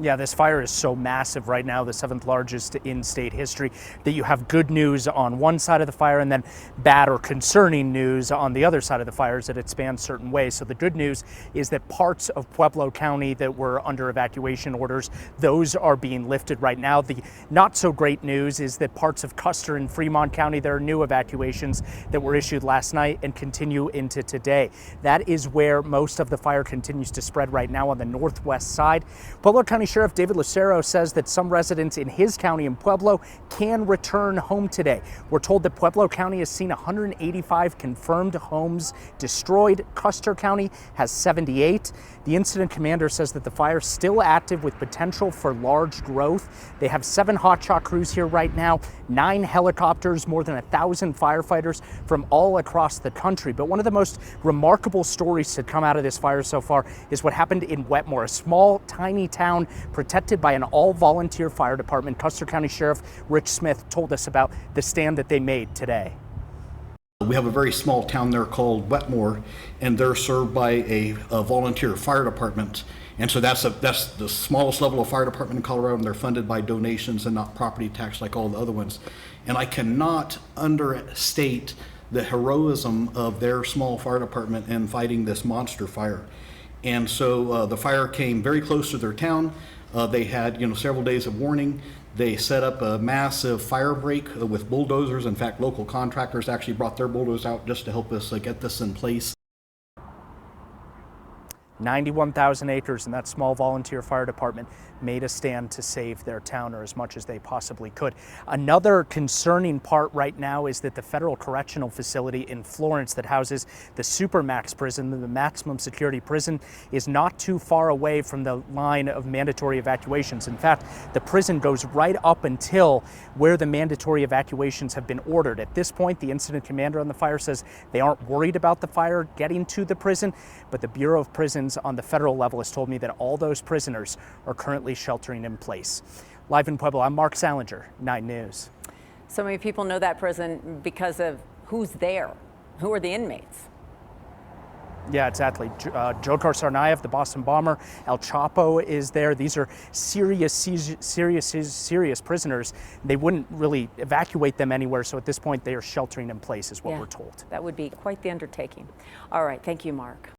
Yeah, this fire is so massive right now, the 7th largest in state history, that you have good news on one side of the fire and then bad or concerning news on the other side of the fires, that it spans certain ways. So the good news is that parts of Pueblo County that were under evacuation orders, those are being lifted right now. The not so great news is that parts of Custer and Fremont County, there are new evacuations that were issued last night and continue into today. That is where most of the fire continues to spread right now on the northwest side. Pueblo County Sheriff David Lucero says that some residents in his county in Pueblo can return home today. We're told that Pueblo County has seen 185 confirmed homes destroyed. Custer County has 78. The incident commander says that the fire is still active with potential for large growth. They have 7 hotshot crews here right now, 9 helicopters, more than 1,000 firefighters from all across the country. But one of the most remarkable stories to come out of this fire so far is what happened in Wetmore, a small, tiny town protected by an all-volunteer fire department. Custer County Sheriff Rich Smith told us about the stand that they made today. We have a very small town there called Wetmore, and they're served by a volunteer fire department. And so that's the smallest level of fire department in Colorado, and they're funded by donations and not property tax like all the other ones. And I cannot understate the heroism of their small fire department in fighting this monster fire. And so the fire came very close to their town. They had several days of warning. They set up a massive fire break with bulldozers. In fact, local contractors actually brought their bulldozers out just to help us get this in place. 91,000 acres, and that small volunteer fire department made a stand to save their town, or as much as they possibly could. Another concerning part right now is that the federal correctional facility in Florence that houses the Supermax prison, the maximum security prison, is not too far away from the line of mandatory evacuations. In fact, the prison goes right up until where the mandatory evacuations have been ordered. At this point, the incident commander on the fire says they aren't worried about the fire getting to the prison, but the Bureau of Prisons on the federal level has told me that all those prisoners are currently sheltering in place. Live in Pueblo, I'm Mark Salinger, 9 News. So many people know that prison because of who's there. Who are the inmates? Yeah, exactly. Dzhokhar Tsarnaev, the Boston bomber, El Chapo is there. These are serious prisoners. They wouldn't really evacuate them anywhere, so at this point they are sheltering in place is what we're told. That would be quite the undertaking. All right, thank you, Mark.